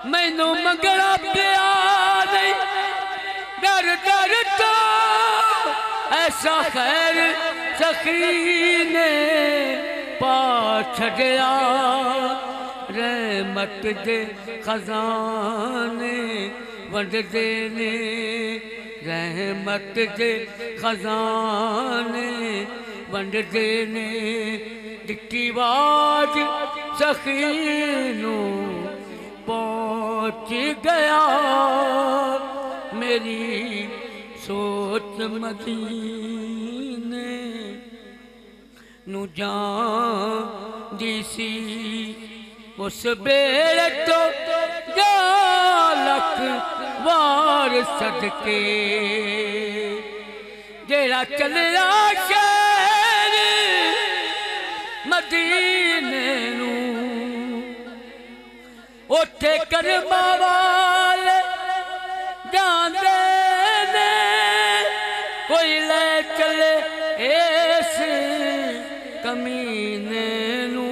मैनू मंगना पिया नहीं डर डर तो ऐसा खैर सखी ने पा छड़िया रहमत दे खजाने वंडदे ने रहमत दे खजाने वंडदे ने दिखी आवाज सखी नू पहुंच गया मेरी सोच मदीने नू जान दी सी उस बेले तो जालक वार सदके जेड़ा चलिया शहर मदीने नू उठे करमा वाले जांदे ने कोई ले चले इस कमीने नू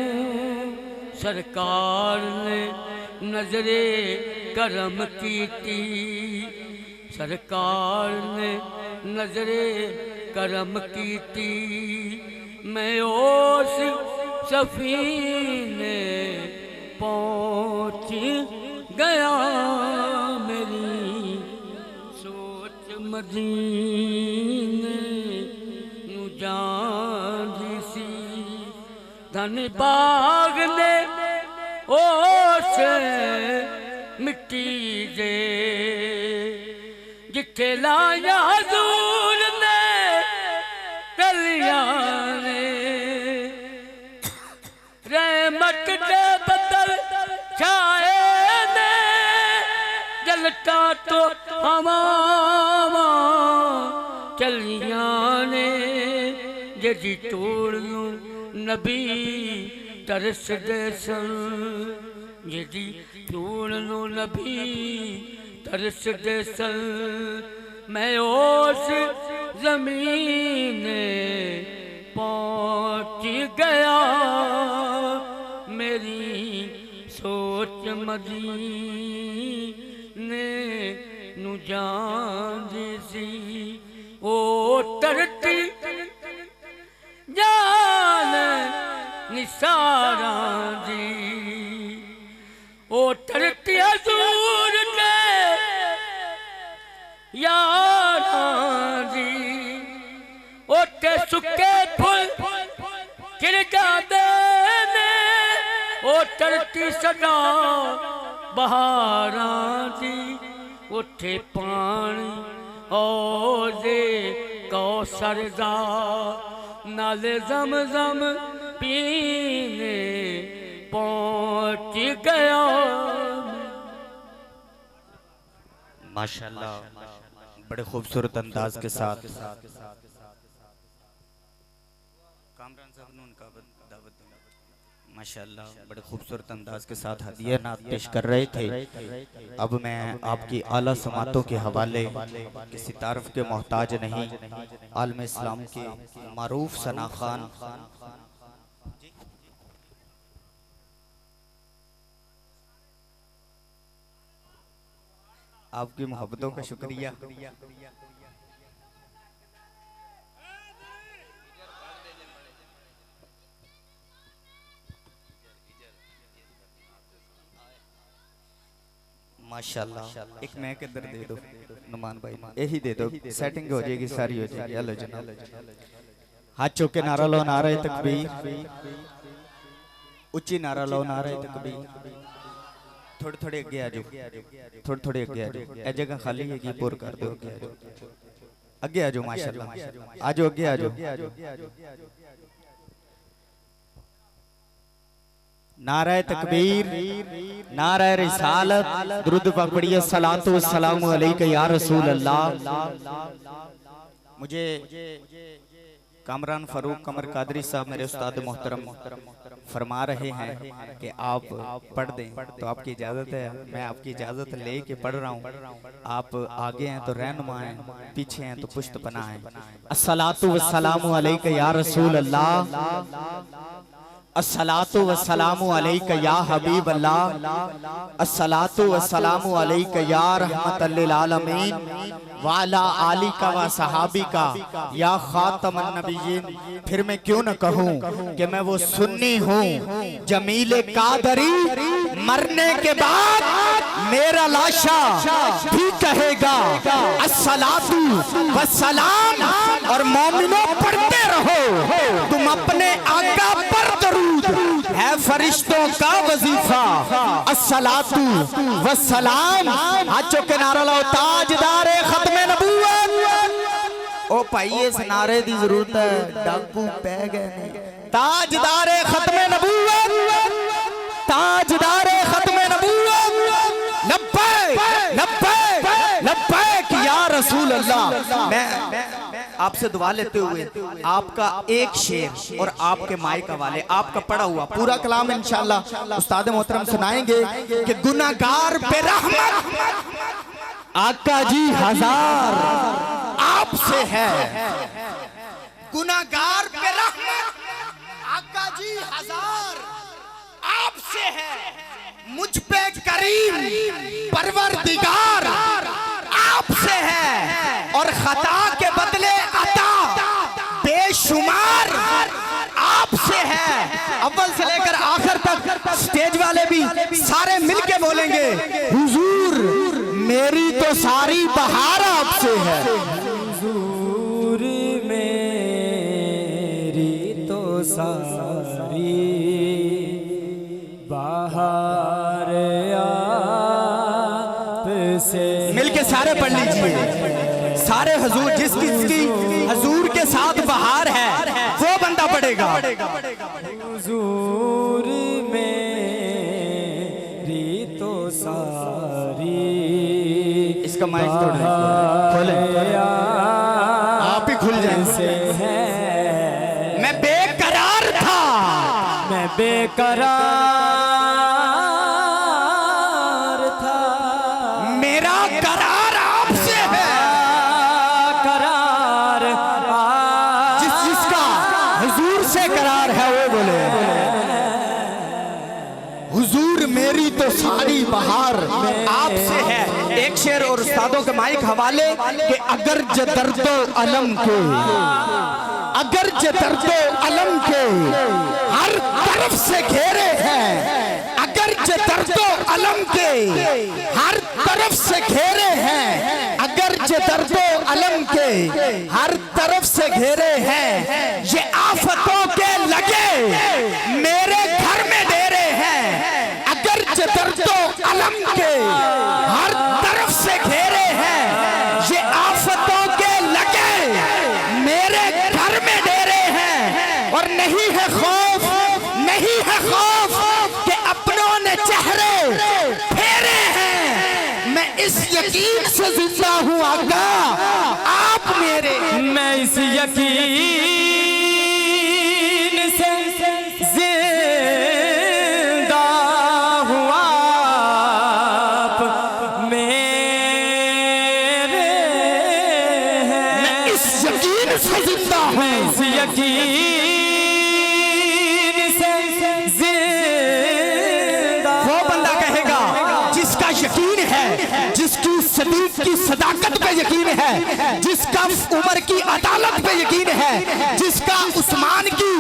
सरकार ने नजरे करम कीती सरकार ने नजरे करम कीती मैं उस सफीने पहुंच गया मेरी सोच मदीने नू जांदी सी धन बाग ने ओस मिट्टी दे जिथे लाया हजूर ने कलियां ने रहमत दे बदल छाए ने जलता तो हवावां चलियां ने जदी तोड़ लूं नबी तरस दे सन यदि तोड़ लूं नबी तरस दे सन मैं उस ज़मीने पहुंच गया मेरी सोच मदीने नू जांदी सी ओ तरती जान निसारा दी ओ तरती हजूर ने यारा दी ओ ते सुके फुल खिल जाते ने ओ तरती सदा बहारा दी उठे पानी ओ दे कौसर दा नाले ज़म-ज़म पीने पहुंच गया माशाल्लाह बड़े खूबसूरत अंदाज के साथ माशाल्लाह बड़े खूबसूरत अंदाज के साथ हदिया नात पेश कर रहे थे। अब मैं आपकी आला समातों के हवाले किसी तारफ के मोहताज नहीं, आलम इस्लाम के मारूफ सना खान आपकी मोहब्बतों का शुक्रिया। माशाल्लाह एक मैं किधर दे दो नुमान भाई, यही दे दो, सेटिंग हो जाएगी, सारी हो जाएगी। हेलो जनाब, हाथ चौक के नारा लो, नारा तकबीर, उच्ची नारा लो, नारा तकबीर। थोड़े थोड़े अगे आ जाओ, थोड़े थोड़े अगे आ जाओ, ए जगह खाली है कि पूर कर दो, अगे आ जाओ। माशाल्लाह आ जाओ, अगे आ जाओ। नाराए तकबीर, नाराए रिसालत, दुरूद पाक पढ़िए, सलातो व सलामु अलैका या रसूल अल्लाह। मुझे कामरान फारूक कमर कादरी साहब मेरे उस्ताद मोहतरम फरमा रहे हैं कि आप पढ़ दें, तो आपकी इजाज़त है, मैं आपकी इजाज़त ले के पढ़ रहा हूँ। आप आगे हैं तो रहनुमा हैं, पीछे हैं तो पुश्त पना है। अस्सलातु वस्सलामु अलैका या रसूल अल्लाह, अस्सलातु वस्सलामु अलैका या हबीब अल्लाह, अस्सलातु वस्सलामु अलैका या रहमतल लिल आलमीन वाला आलिका व सहाबिका या खातमन नबिय्यीन। फिर मैं क्यों न कहूँ कि मैं वो सुन्नी हूँ जमीले कादरी, मरने के बाद मेरा लाशा भी कहेगा अस्सलातु वस्सलाम। और मोमिनो पढ़ते रहो तुम अपने आका पर दरूद, है फरिश्तों का वजीफा अस्सलातु वस्सलाम। हाथों के नारा लो, ताजदारे खत्मे नबूवत। ओ भाई इस नारे दी जरूरत है, डाकू पै गए ने। ताजदारे खत्मे नबूवत, ताजदारे खत्मे नबूवत, लब्बैक लब्बैक लब्बैक या रसूल अल्लाह। मैं आपसे दुआ लेते हुए आपका एक शेर और आपके माई का वाले आपका पढ़ा हुआ पूरा कलाम इंशाअल्लाह उस्ताद मोहतरम सुनाएंगे कि गुनाहगार पे रहमत आका जी हजार आपसे है। गुनाहगार पे रहमत आका जी हजार आपसे है। मुझ पे करीम परवरदिगार आपसे है। और खता के बदले अता बेशुमार आपसे है। अव्वल से लेकर आखिर तक स्टेज वाले भी सारे मिलके बोलेंगे हुजूर मेरी तो सारी बहार आपसे है। हुजूर मेरी तो सारी बहार आपसे। मिलके सारे पढ़ लीजिए, सारे हुजूर जिसकी हुजूर के साथ बहार है वो बंदा पढ़ेगा। हुजूर मेरी तो सारी इसका माइक खोले, आप ही खुल जाए। मैं बेकरार था, मैं बेकरार था, मेरा करार आपसे है। करार जिसका हुजूर से करार है वो बोले हुजूर मेरी तो सारी बहार आपसे है। एक शेर और उस्तादों के माइक हवाले कि अगर ज दर्दो अलम के, अगर ज दर्दो अलम के हर तरफ से घेरे हैं, अगर ज दर्दो अलम के हर तरफ से घेरे हैं, अगर ज दर्दो अलम के हर तरफ से घेरे हैं, ये आफतों के लगे मेरे घर में डेरे हैं। अगर ज दर्दो अलम के हर तरफ से घेरे हैं, ये आफतों के लगे मेरे घर में डेरे हैं। और नहीं है खौफ, नहीं है खौफ कि अपनों ने चेहरे फेरे हैं। मैं इस यकीन से जिंदा हूँ आका आप मेरे। मैं इस यकीन से जिंदा हूँ आप मेरे हैं। मैं इस यकीन से जिंदा हूँ, मैं इस यकीन से जिंदा। वो बंदा कहेगा जिसका यकीन है, जिसकी सदीक की सदाकत पे यकीन है, जिसका उमर की अदालत पे यकीन है, जिसका उस्मान की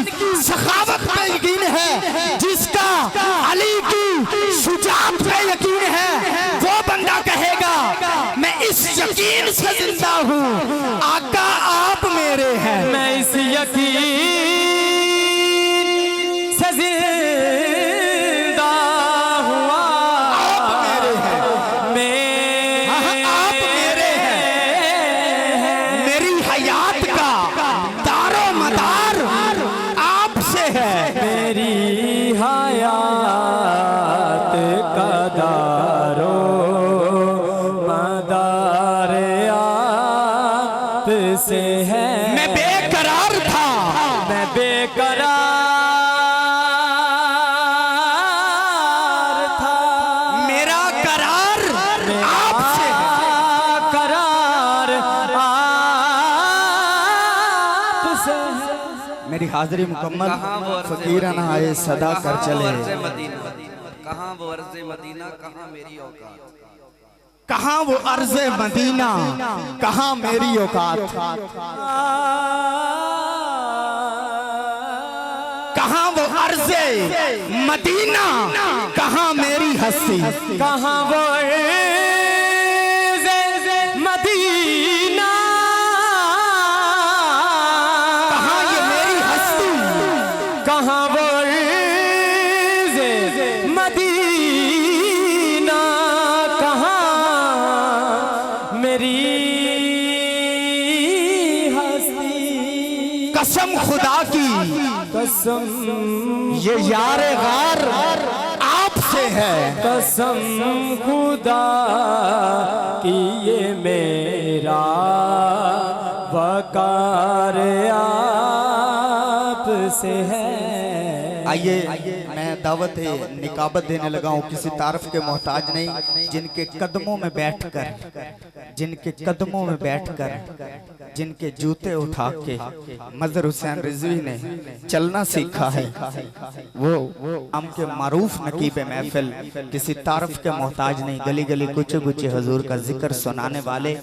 सखावत पे यकीन है, जिसका अली की शुजाअत पे यकीन है, वो बंदा कहेगा मैं इस यकीन से जिंदा हूँ आका आप मेरे हैं। मैं इस यकीन से जिंदा हुआ आप मेरे हैं, आप मेरे हैं। मेरी हयात का दारो मदार आपसे है। मेरी हयात का दारो मदार आपसे है। मैं बेकरार था, मैं बेकरार था, मेरा करार आपसे है। करार आपसे है। मेरी हाजिरी मुकम्मल। कहाँ वो अर्ज़े फकीराना आए सदा कर कहाँ वो चले। अर्ज़े मदीना, कहाँ वो अर्ज़े मदीना, कहाँ मेरी औकात। कहाँ वो अर्ज़े मदीना, कहाँ मेरी औकात। कहाँ वो अर्ज़े मदीना, कहाँ मेरी हस्ती। कहाँ वो अर्ज़े मदीना, कहाँ ये मेरी हस्ती। कहाँ वो अर्ज़े मदीना, कहाँ मेरी हस्ती। कसम खुदा की कसम ये यार गार आपसे है। कसम खुदा कि ये मेरा वकार आपसे है। आइए मैं दावत निकाबत देने लगा हूँ, किसी तारफ के मोहताज नहीं। जिनके कदमों में बैठकर, जिनके कदमों में बैठकर, जिनके जूते उठा के मजहर हुसैन रिजवी ने चलना सीखा है, वो हम के मारूफ नकीब महफिल, किसी तारफ के मोहताज नहीं। गली गली कुचे कुचे हजूर का जिक्र सुनाने वाले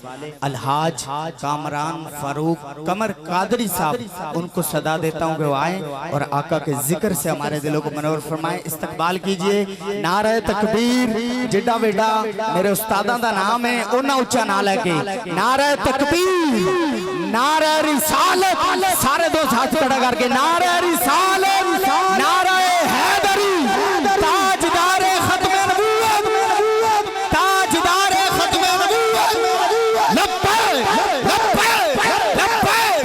अलहाज कामरान फारूक कमर कादरी साहब, उनको सदा देता हूँ कि वो आए और आका के जिक्र से हमारे दिलों को मनोर फरमाए। इस्तकबाल कीजिए। नारे तकबीर, जिड्डा बेटा मेरे उस्तादा दा नाम है, उन्ना उच्चा ना लगे। नारे तकबीर, नारे रिसालत, सारे दो हाथ खड़ा करके नारे रिसालत, नारे हैदरी, ताजदारे खत्मे नबूवत, ताजदारे खत्मे नबूवत। लब्बैक लब्बैक लब्बैक लब्बैक।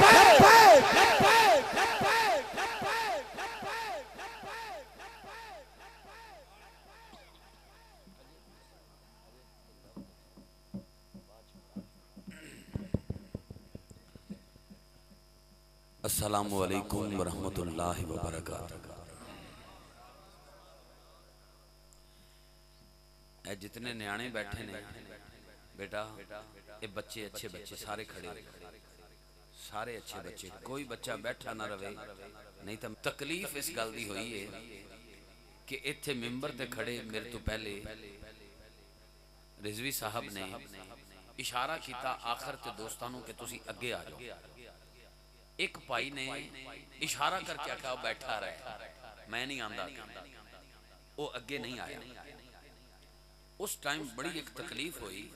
अस्सलामु अलैकुम वरहमतुल्लाहि वबरकातुहू। ए जितने न्याणे बैठे ने बेटा, ये बच्चे अच्छे बच्चे सारे खड़े, सारे अच्छे बच्चे, कोई बच्चा बैठा ना रहे। नहीं तो तकलीफ इस गल दी हुई है कि इत्थे मिंबर ते खड़े मेरे तो पहले रिजवी साहब ने इशारा किया आखिर ते दोस्तानों के तुसी अगे आ जाओ। एक भाई ने इशारा करके आखा बैठा रहे, मैं नहीं आंदा, वो अगे नहीं आया। उस टाइम बड़ी एक तकलीफ हुई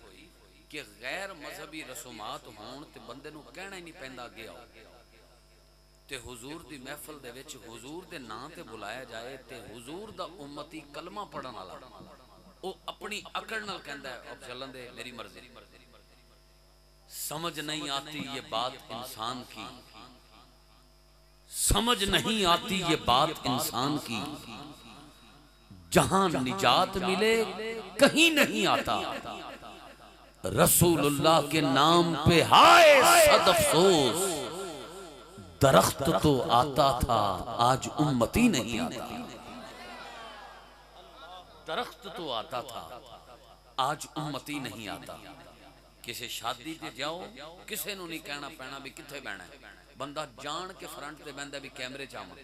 कि गैर मजहबी रसूमात होण ते बंदे नूं कहना ही नहीं पैंदा अगे आओ, ते हुजूर दी महफिल दे विच हुजूर दे नां ते बुलाया जाए ते हुजूर दा उम्मती कलमा पढ़न वाला वो अपनी अकड़ नाल कहंदा है अब चलन दे मेरी मर्जी। समझ नहीं आती ये बात इंसान की, समझ नहीं आती ये बात इंसान की, जहां निजात मिले कहीं नहीं आता। रसूलुल्लाह के नाम पे हाय सद अफसोस, दरख्त तो आता था आज उम्मती नहीं आता। दरख्त तो आता था आज उम्मती नहीं आता। किसी शादी ते जाओ, किसी नूं नहीं कहना पैना भी किथे बहना है, बंदा जान के फ्रंट ते बहंदा भी कैमरे च आवां।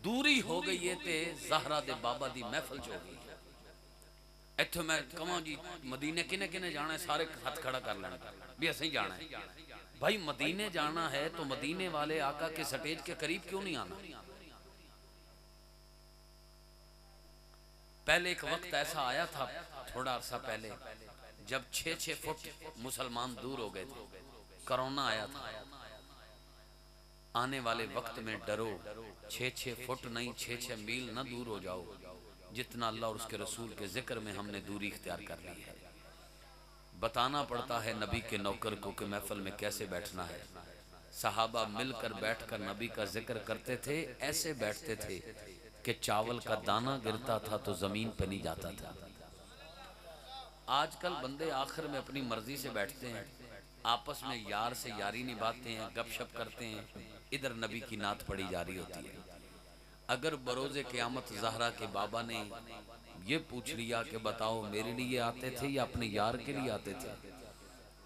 दूरी हो गई है ते ज़हरा दे बाबा दी महफिल च हो गई। इत्थे मैं कहां जी मदीने किने किने जाना है, सारे हाथ खड़ा कर लेना भी असीं जाना है। भाई मदीने जाना है तो मदीने वाले आका के स्टेज के करीब क्यों नहीं आना। पहले एक वक्त ऐसा आया था थोड़ा अरसा पहले, जब 6-6 फुट मुसलमान दूर हो गए थे, कोरोना आया था। आने वाले वक्त में डरो, 6-6 फुट नहीं 6-6 मील ना दूर हो जाओ, जितना अल्लाह और उसके रसूल के जिक्र में हमने दूरी इख्तियार कर ली है। बताना पड़ता है नबी के नौकर को कि महफिल में कैसे बैठना है। सहाबा मिलकर बैठकर नबी का जिक्र करते थे, ऐसे बैठते थे कि चावल का दाना गिरता था तो जमीन पे नहीं जाता था। आजकल बंदे आखिर में अपनी मर्जी से बैठते हैं, आपस में यार से यारी निभाते हैं, गपशप करते हैं, इधर नबी की नात पढ़ी जा रही होती है। अगर बरोज़े क़यामत ज़हरा के बाबा ने ये पूछ लिया कि बताओ मेरे लिए आते थे या अपने यार के लिए आते थे,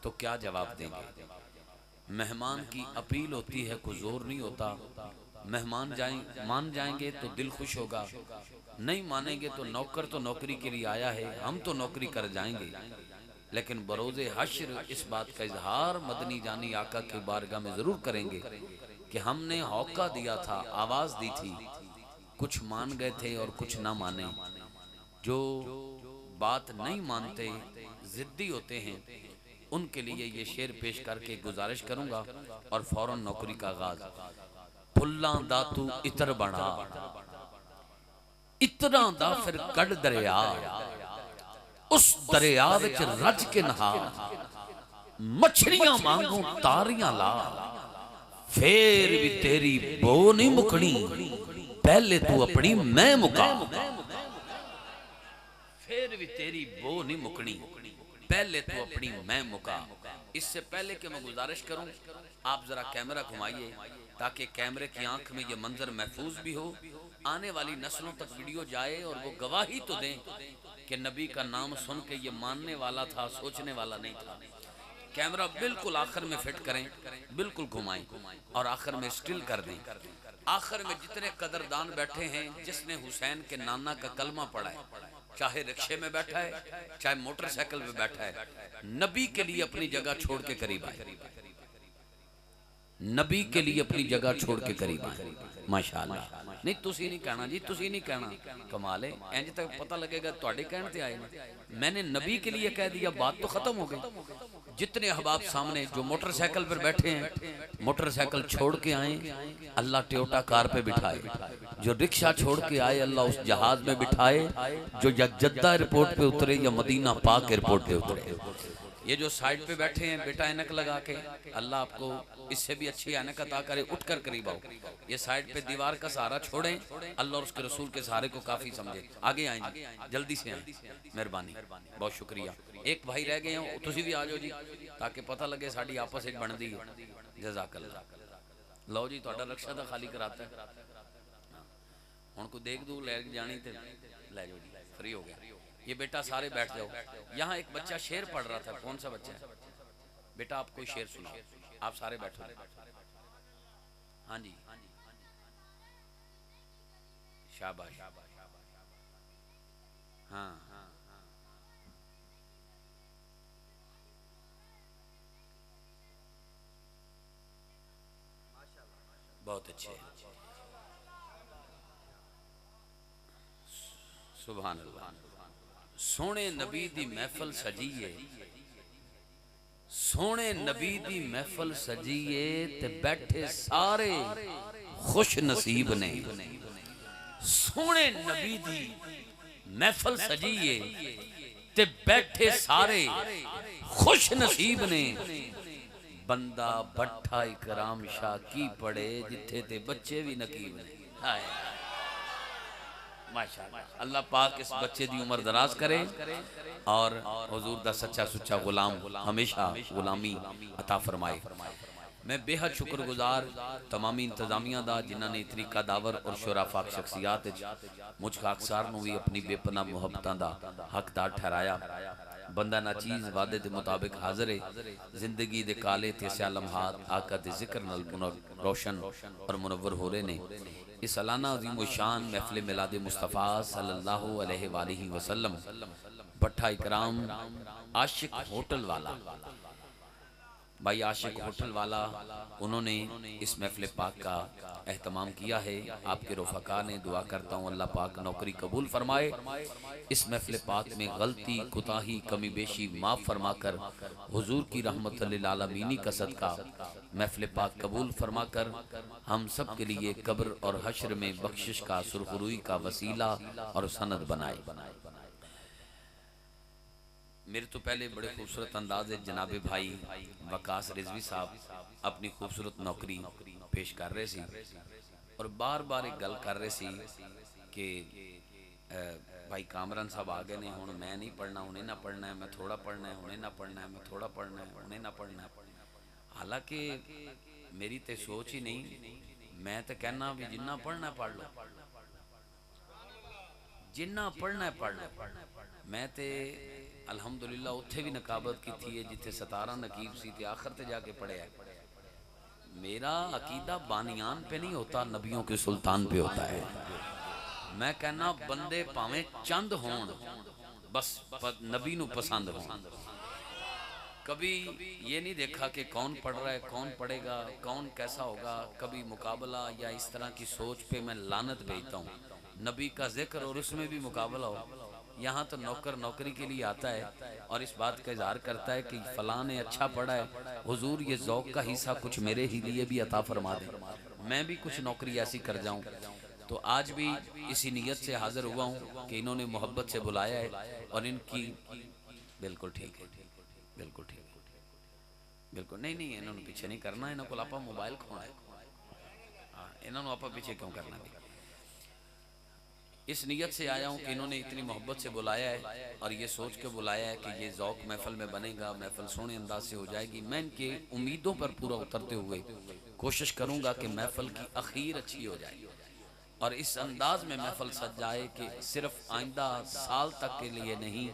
तो क्या जवाब देंगे। मेहमान की अपील होती है, कोई जोर नहीं होता, मेहमान मान जाएंगे तो दिल खुश होगा, नहीं मानेंगे तो नौकर तो नौकरी के लिए आया है, हम तो नौकरी कर जाएंगे। लेकिन बरोज़े हश्र इस बात का इजहार मदनी जानी आका की बारगाह में ज़रूर करेंगे कि हमने हौका दिया था, आवाज़ दी थी, कुछ मान गए थे और कुछ ना माने। जो बात नहीं मानते, ज़िद्दी होते हैं, उनके लिए ये शेर पेश करके गुजारिश करूँगा और फ़ौरन नौकरी का आगाज़। फुल्लां दा तू इतर बना, इतरा दा फिर कड़ दरिया, उस दरिया विच रज के नहा, मछलियां मांगू तारियां ला, फिर भी तेरी बो नहीं मुकनी, पहले तू अपनी मैं मुका। फिर भी तेरी बो नहीं मुकनी, पहले तू अपनी मैं मुका। इससे पहले कि मैं गुजारिश करूं, आप जरा कैमरा घुमाइए ताकि कैमरे की आंख में ये मंजर महफूज भी हो, आने वाली नस्लों तक वीडियो जाए और वो गवाही तो दें कि नबी का नाम सुन के ये मानने वाला था, सोचने वाला नहीं था। कैमरा बिल्कुल आखिर में फिट करें, बिल्कुल घुमाएं और आखिर में स्टिल कर दें। आखिर में जितने कदरदान बैठे हैं, जिसने हुसैन के नाना का कलमा पढ़ा है, चाहे रिक्शे में बैठा है, चाहे मोटरसाइकिल में बैठा है, नबी के लिए अपनी जगह छोड़ के करीब आए, नबी के लिए अपनी जगह छोड़ के करीब आए। माशाअल्लाह। नहीं तुसी नहीं कहना जी, तुसी नहीं कहना, कमाल है। इंज तक पता लगेगा तुहाडे कहने ते आए ने। मैंने नबी के लिए कह दिया, बात तो खत्म हो गई। जितने अहबाब सामने जो मोटरसाइकिल पर बैठे हैं, मोटरसाइकिल छोड़ के आए, अल्लाह टोयोटा कार पे बिठाए। जो रिक्शा छोड़ के आए, अल्लाह उस जहाज में बिठाए। जो जद्दा एयरपोर्ट पे उतरे या मदीना पाक एयरपोर्ट पे उतरे। ये जो साइड पे बैठे हैं बेटा ऐनक लगा के, अल्लाह आपको इससे भी अच्छी ऐनक अता करे, उठकर करीब आओ। ये साइड पे दीवार का सहारा छोड़ें, अल्लाह और उसके रसूल के सहारे को काफी समझे। आगे आएंगे, जल्दी से आए, मेहरबानी, बहुत शुक्रिया। एक भाई रह गए हैं, तुसी भी आ जाओ जी, ताकि पता लगे साड़ी आपस में बनती है। जज़ाकल्लाह। लो जी, तुहाडा रक्षा दा खाली कराता है। हुण कोई देख दूर ले जानी ते ले जाओ जी, फ्री हो गया। ये बेटा सारे बैठ जाओ। यहाँ एक बच्चा शेर पढ़ रहा था, कौन सा बच्चा है बेटा? आप कोई शेर सुनाओ, आप सारे बैठो। हाँ जी, शाबाश। हाँ, बहुत अच्छे। सुभान अल्लाह। सोने नबी दी महफल सजीए, सोने नबी दी महफल सजीए ते बैठे सारे खुश नसीब ने। सोने नबी दी महफल सजीए ते बैठे सारे खुश नसीब ने। बंदा भट्ठा इकराम शाह की पड़े, जिथे ते बच्चे भी नकीब ने। हाय माशाअल्लाह। अल्लाह पाक इस बच्चे की उम्र दराज करे और हुजूर दा सच्चा सुच्चा गुलाम हमेशा गुलामी अता फरमाए। मैं बेहद शुक्रगुजार तमामी इंतजामिया दा, जिन्हों ने तरीका दावर और शुराफाक शख्सियात मुझ खाकसार नूं भी अपनी बेपना मुहब्बतां दा हकदार ठहराया। बंदा नाचीज़ वादे के मुताबिक हाजिर है। जिंदगी दे काले ते स्या लम्हात आका दे जिक्र नाल रोशन और मुनव्वर हो रहे ने। इस सालाना अज़ीम शान महफिल मिलाद मुस्तफ़ा सल्लल्लाहु अलैहि वसल्लम भट्ठा इकराम आशिक होटल वाला, भाई आशिक होटल वाला, उन्होंने इस महफिल पाक का एहतमाम किया है। आपके रफ़ाका ने दुआ करता हूँ अल्लाह पाक नौकरी कबूल फरमाए। इस महफिल पाक में गलती कोताही कमी बेशी माफ़ फरमा कर हुजूर की रहमत लिल आलमीनी का सदका महफिल पाक कबूल फरमा कर हम सब के लिए कब्र और हश्र में बख्शिश का सुरखरुई का वसीला और सनद बनाए। मेरे तो पहले बड़े खूबसूरत अंदाज है जनाबे भाई वकास रिजवी साहब अपनी खूबसूरत नौकरी पेश कर रहे सी और बार बार एक गल कर रहे सी कि भाई कामरान साहब आ गए ने, हुण मैं नहीं पढ़ना, हुणे ना पढ़ना है, मैं थोड़ा पढ़ना है, हुणे ना पढ़ना है, मैं थोड़ा पढ़ना है, हुणे ना पढ़ना है। हालांकि मेरी तो सोच ही नहीं, मैं तो कहना भी जिन्ना पढ़ना पढ़ लो, जिन्ना पढ़ना पढ़ लो। मैं तो अल्हम्दुलिल्लाह उत्थे भी नकाबत की थी जिथे 17 नकीब सी ते आखिर ते जाके पढ़िया। मेरा अकीदा बानियान पे नहीं होता, नबियों के सुल्तान पे होता है। मैं कहना बंदे भावें चंद होन, बस नबी नू पसंद हो। कभी ये नहीं देखा कि कौन पढ़ रहा है, कौन पढ़ेगा, कौन कैसा होगा। कभी मुकाबला या इस तरह की सोच पे मैं लानत भेजता हूँ। नबी का जिक्र और उसमें भी मुकाबला हो। यहाँ तो नौकर नौकरी के लिए आता है और इस बात का इजहार करता है कि फलां ने अच्छा पढ़ा है, हुजूर ये ज़ौक़ का हिस्सा कुछ मेरे ही लिए भी अता फरमा दें, मैं भी कुछ नौकरी ऐसी कर जाऊँ। तो आज भी इसी नीयत से हाजिर हुआ हूँ कि इन्होंने मोहब्बत से बुलाया है और इनकी बिल्कुल ठीक है, बिल्कुल ठीक है, बिल्कुल नहीं, इन्होंने पीछे नहीं करना, इन्हों को आपा मोबाइल खोना है। हाँ, इन्होंने आपा पीछे क्यों करना भी। इस नीयत से आया हूँ कि इन्होंने इतनी मोहब्बत से बुलाया है और ये सोच के बुलाया है कि ये ज़ौक़ महफ़िल में बनेगा, महफ़िल सोने अंदाज से हो जाएगी। मैं इनके उम्मीदों पर पूरा उतरते हुए कोशिश करूँगा कि महफ़िल की आखिर अच्छी हो जाए और इस अंदाज में महफ़िल सज जाए कि सिर्फ आइंदा साल तक के लिए नहीं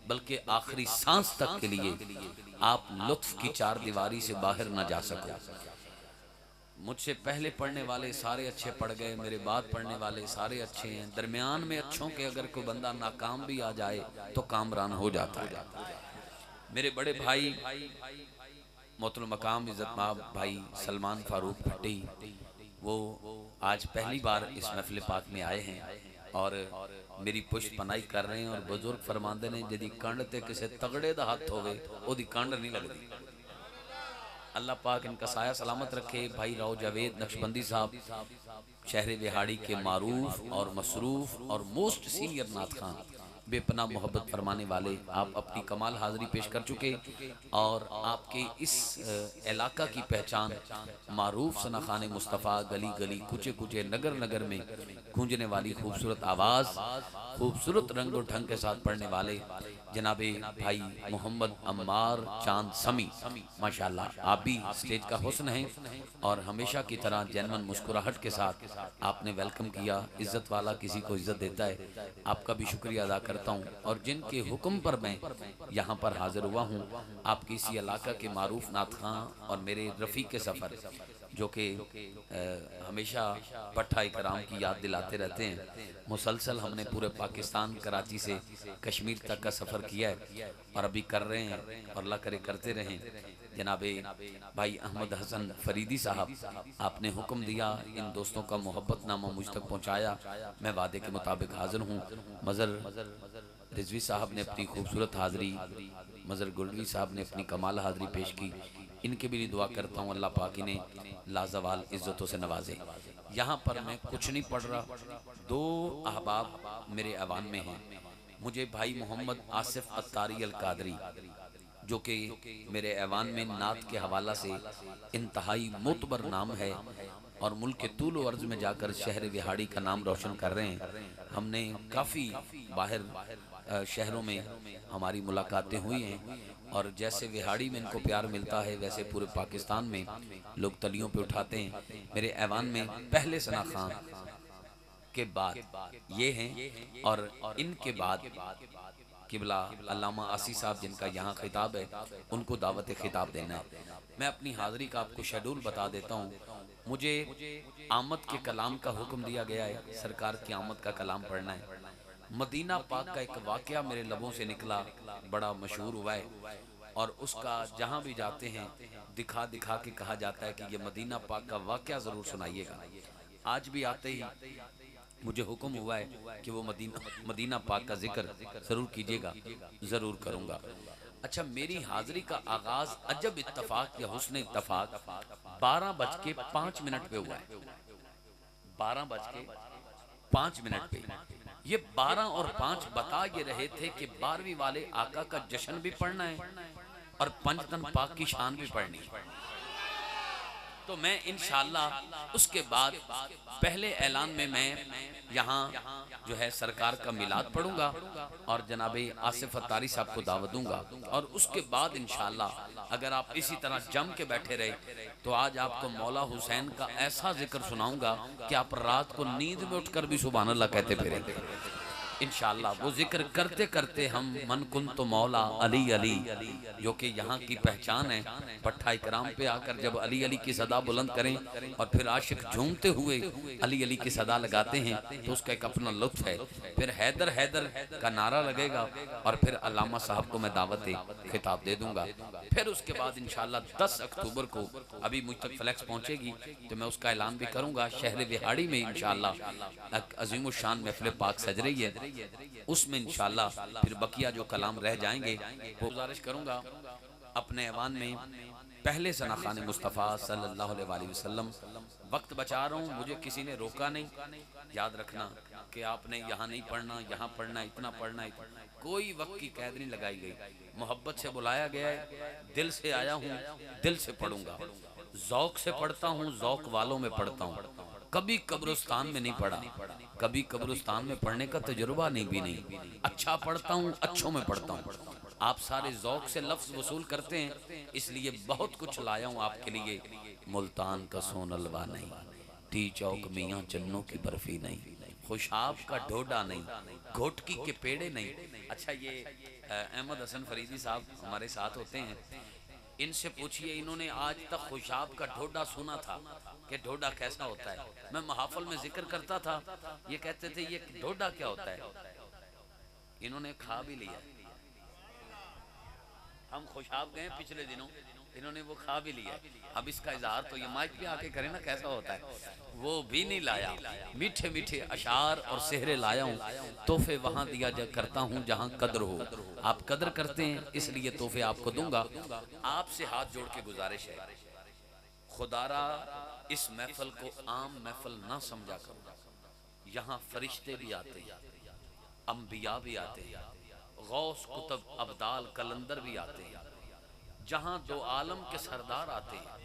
बल्कि आखिरी सांस तक के लिए आप लुत्फ़ की चार दीवारी से बाहर न जा सको। मुझसे पहले पढ़ने वाले सारे अच्छे पढ़ गए, मेरे बाद पढ़ने वाले सारे अच्छे हैं। दरमियान में अच्छों के अगर कोई बंदा नाकाम भी आ जाए तो कामरान हो जाता है। मेरे बड़े भाई मोहतरम मकाम इज़्ज़त माब भाई सलमान फारूक भट्टी, वो आज पहली बार इस महफिल पाक में आए हैं और मेरी पुष्ट पनाई कर रहे हैं। और बुजुर्ग फरमाते ने यदि कंड ते किसी तगड़े दा हथ होवे ओदी कंड नहीं लगती। अल्लाह पाक इनका साया सलामत रखे। भाई राव जावेद नक्शबंदी साहब शहर बिहाड़ी के मारूफ और मसरूफ और मोस्ट सीनियर नात खां, बेपना मोहब्बत फरमाने वाले, आप अपनी कमाल हाज़िरी पेश कर चुके और आपके इस इलाका की पहचान मारूफ सना खान मुस्तफ़ा, गली गली कुचे कुचे नगर नगर में गूंजने वाली खूबसूरत आवाज़, खूबसूरत रंगो ढंग के साथ पढ़ने वाले जनाबे भाई मोहम्मद अम्मार चांद समी, माशाल्लाह आप भी स्टेज का हुस्न हैं और हमेशा की तरह जैनमन मुस्कुराहट के साथ आपने वेलकम किया। इज़्ज़त वाला किसी को इज़्ज़त देता है, आपका भी शुक्रिया अदा करता हूँ। और जिनके हुक्म पर मैं यहाँ पर हाजिर हुआ हूँ, आपके इसी इलाका के मारूफ नात खां और मेरे रफ़ीक़ सफ़र जो कि हमेशा पट्ठा इकराम की याद दिलाते रहते हैं। मुसलसल हमने पूरे पाकिस्तान कराची से कश्मीर तक का सफ़र किया है और अभी कर रहे हैं और अल्लाह करे करते रहें। जनाबे भाई अहमद हसन फरीदी साहब, आपने हुक्म दिया, इन दोस्तों का मोहब्बत नामा मुझ तक पहुँचाया, मैं वादे के मुताबिक हाजिर हूँ। मज़र रिजवी साहब ने अपनी खूबसूरत हाज़िरी, मज़र गुलवी साहब ने अपनी कमाल हाज़िरी पेश की। इनके भी दुआ करता हूँ अल्लाह पाक इन्हें लाजवाल इज़्ज़तों से नवाजे। यहाँ पर मैं कुछ नहीं पढ़ रहा, दो अहबाब मेरे ऐवान में हैं। मुझे भाई मोहम्मद आसिफ अत्तारी अल कादरी जो कि मेरे ऐवान में नात के हवाला से इंतहाई मोतबर नाम है और मुल्क के तूल व अर्ज़ में जाकर शहर बिहाड़ी का नाम रोशन कर रहे हैं। हमने काफ़ी बाहर शहरों में हमारी मुलाकातें हुई हैं और जैसे बिहाड़ी में इनको प्यार मिलता है वैसे पूरे पाकिस्तान में लोग तलियों पे उठाते हैं। मेरे ऐवान में पहले सना खान के बाद ये हैं और इनके बाद किबला अल्लामा आसी साहब जिनका यहाँ खिताब है, उनको दावत खिताब देना है। मैं अपनी हाज़िरी का आपको शेड्यूल बता देता हूँ। मुझे आमद के कलाम का हुक्म दिया गया है, सरकार की आमद का कलाम पढ़ना है। मदीना पाक का एक वाक़या मेरे लबों से निकला, बड़ा मशहूर हुआ है और उसका जहाँ भी जाते हैं दिखा दिखा के कहा जाता है कि ये मदीना पाक का वाक़या ज़रूर सुनाइएगा। आज भी आते ही मुझे हुक्म हुआ है कि वो मदीना पाक का जिक्र ज़रूर कीजिएगा, ज़रूर करूँगा। अच्छा, मेरी हाज़िरी का आगाज़ अजब इत्तफ़ाक़ या हुस्न इत्तफ़ाक़ 12:05 पे हुआ है। 12:05 पे ये 12 और 5 बता ये रहे थे कि 12वीं वाले आका का जश्न भी पढ़ना है और पंजतन पाक की शान भी पढ़नी है। तो मैं इंशाअल्लाह उसके बाद पहले ऐलान में मैं यहाँ जो है सरकार का मिलाद पढ़ूंगा और जनाबे आसिफ अत्तारी साहब को दावत दूंगा और उसके बाद इंशाअल्लाह अगर आप इसी तरह जम के बैठे रहे तो आज आपको मौला हुसैन का ऐसा जिक्र सुनाऊंगा कि आप रात को नींद में उठकर भी सुभान अल्लाह कहते फिरेंगे। इंशाअल्लाह वो जिक्र करते करते हम मन कुन तो मौला अली अली, जो कि यहाँ की पहचान है। पट्ठा इकराम पे आकर जब अली अली की सदा बुलंद करें और फिर आशिक झूमते हुए अली अली की सदा लगाते हैं तो उसका एक अपना लुत्फ है। फिर हैदर हैदर का नारा लगेगा और फिर अल्लामा साहब को मैं दावत खिताब दे दूंगा। फिर उसके बाद इंशाअल्लाह 10 अक्टूबर को अभी मुझ तक फ्लैक्स पहुंचेगी तो मैं उसका ऐलान भी करूंगा। शहर बिहाड़ी में इंशाअल्लाह अजीम शान महफिल पाक सज रही है, उसमें इंशाअल्लाह फिर बकिया जो कलाम रह जाएंगे वो गुजारिश करूंगा अपने ऐवान में पहले सना खान मुस्तफ़ा सल्लल्लाहु अलैहि वसल्लम। वक्त बचा रहा हूँ, मुझे किसी ने रोका नहीं। याद रखना कि आपने यहाँ नहीं पढ़ना, यहाँ पढ़ना, इतना पढ़ना, कोई वक्त की कैद नहीं लगाई गई। मोहब्बत से बुलाया गया है, दिल से आया हूँ, दिल से पढ़ूंगा। जौक से पढ़ता हूँ, जौक वालों में पढ़ता हूँ। कभी कब्रिस्तान में नहीं पढ़ा, कभी कब्रिस्तान में पढ़ने का तजुर्बा नहीं भी नहीं। अच्छा पढ़ता हूँ, अच्छों में पढ़ता हूँ। आप सारे जौक से लफ्ज वसूल करते हैं, इसलिए बहुत कुछ लाया हूँ आपके लिए। मुल्तान का सोनलवा नहीं, टी चौक मियाँ चन्नों की बर्फी नहीं, खुशाब का ढोडा नहीं, घोटकी के पेड़े नहीं। अच्छा, ये अहमद हसन फरीदी साहब हमारे साथ होते हैं, इनसे पूछिए, इन्होंने आज तक खुशाब का ढोडा सुना था कि ढोडा कैसा होता है? मैं महाफल में जिक्र करता था, ये कहते थे ये ढोडा क्या होता है। इन्होंने खा भी लिया। हम खुशाब गए पिछले दिनों, इन्होंने वो खा भी लिया। अब इसका इजहार तो ये माइक पे आके करे ना कैसा होता है, वो भी नहीं लाया। मीठे मीठे अशार और सेहरे लाया हूँ, तोहफे वहाँ दिया जा करता हूँ जहाँ कद्र हो। आप कद्र करते हैं इसलिए तोहफे आपको दूंगा। आपसे हाथ जोड़ के गुजारिश है, खुदारा इस महफल को आम महफल ना समझा करो। यहाँ फरिश्ते भी आते हैं, अंबिया भी आते हैं, गौस कुतुब अब्दाल कलंदर भी आते हैं। जहाँ दो आलम के सरदार आते हैं,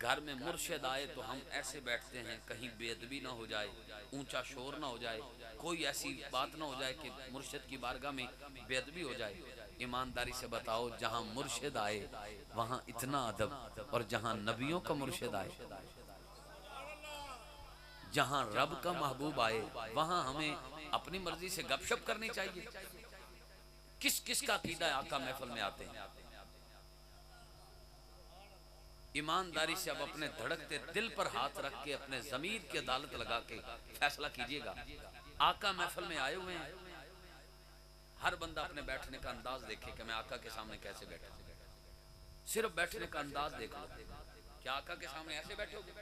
घर में मुर्शिद आए तो हम ऐसे बैठते हैं कहीं बेअदबी ना हो जाए, ऊंचा शोर ना हो जाए, कोई ऐसी बात ना हो जाए कि मुर्शिद की बारगाह में बेअदबी हो जाए। ईमानदारी से बताओ, जहाँ मुर्शिद आए वहाँ इतना अदब, और जहाँ नबियों का मुर्शिद आए, जहाँ रब का महबूब आए, वहाँ हमें अपनी मर्जी से गपशप करनी चाहिए। किस किस का अकीदा है आका महफिल में आते हैं। ईमानदारी से अब अपने धड़कते दिल पर हाथ रख के अपने ज़मीर की अदालत लगा के फैसला कीजिएगा। आका महफिल में आए हुए हैं, हर बंदा अपने बैठने का अंदाज देखे कि मैं आका के सामने कैसे बैठा। सिर्फ बैठने का अंदाज देख लो, क्या आका के सामने ऐसे बैठोगे?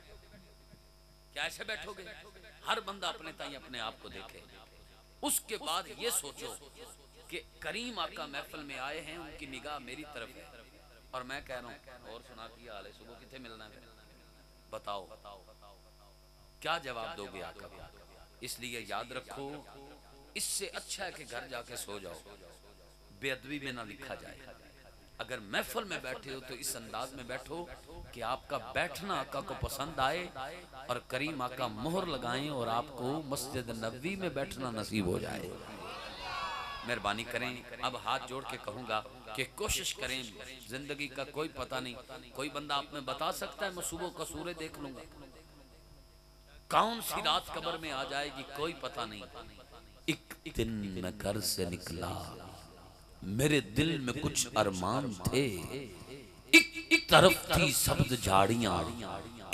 क्या ऐसे बैठोगे? हर बंदा अपने ताई अपने आप को देखे। उसके बाद ये सोचो कि करीम आका महफिल में आए हैं, उनकी निगाह मेरी तरफ है। और मैं कह रहा हूँ, और सुना की हाल है, सुबह कितने मिलना है बताओ, क्या जवाब दोगे आका को? इसलिए याद रखो, इससे अच्छा है कि घर जाके सो जाओ, बेअदबी में ना लिखा जाए। अगर महफिल में बैठे हो तो इस अंदाज में बैठो कि आपका बैठना आका को पसंद आए और करीम आका मोहर लगाएं और आपको मस्जिद नबवी में बैठना नसीब हो जाए। मेहरबानी करें। अब हाथ जोड़ के कहूँगा कि कोशिश करें, जिंदगी का कोई पता नहीं। कोई बंदा आप में बता सकता है मैं सुबह का सूरज देख लूंगा? कौन सी रात कब्र में आ जाएगी कोई पता नहीं। एक दिन मैं घर से निकला, मेरे दिल में कुछ अरमान थे। एक तरफ थी सब्ज झाड़ियां,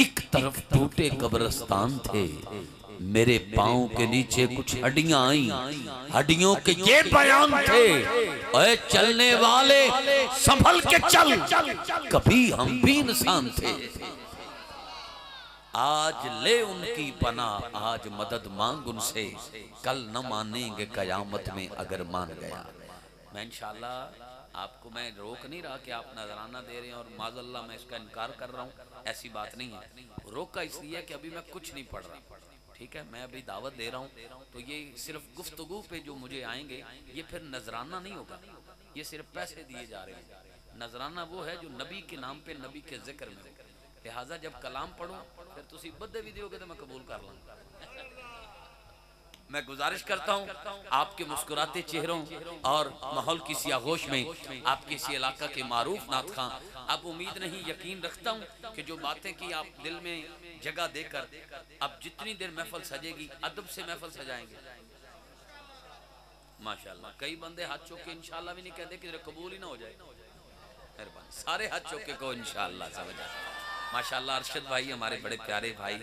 एक तरफ टूटे कब्रिस्तान थे। मेरे पाँव के नीचे कुछ हड्डियां आई, हड्डियों के ये बयान थे, ओए चलने वाले संभल के चल, कभी हम भी इंसान थे। आज ले उनकी पनाह, आज मदद मांग उनसे, कल न मानेंगे कयामत में अगर मान गया। मैं इंशाल्लाह आपको मैं रोक नहीं रहा कि आप नजराना दे रहे हैं और माज़अल्लाह मैं इसका इनकार कर रहा हूँ, ऐसी बात नहीं है। रोका इसलिए कि अभी मैं कुछ नहीं पढ़ रहा, ठीक है? मैं अभी दावत दे रहा हूँ, तो ये सिर्फ गुफ्तगू पे जो मुझे आएंगे ये फिर नजराना नहीं होगा, ये सिर्फ पैसे दिए जा रहे हैं। नजराना वो है जो नबी के नाम पे, नबी के जिक्र में। लिहाजा जब कलाम पढ़ूं फिर तुसी बदे भी दियोगे तो मैं कबूल कर लूँगा। मैं गुजारिश करता हूँ आपके मुस्कुराते चेहरों और माहौल की सियागोश में आपके इसी इलाका के मारूफ नात खां, अब उम्मीद नहीं यकीन रखता हूँ कि जो बातें की आप दिल में जगह देकर, अब जितनी देर महफिल सजेगी अदब से महफिल सजाएंगे। माशाल्लाह कई बंदे हाथ चौक के इंशाल्लाह भी नहीं कहते कि कबूल ही ना हो जाए। मेहरबानी सारे हाथ चौक के को इंशाल्लाह समझ। माशाल्लाह अरशद भाई हमारे बड़े प्यारे भाई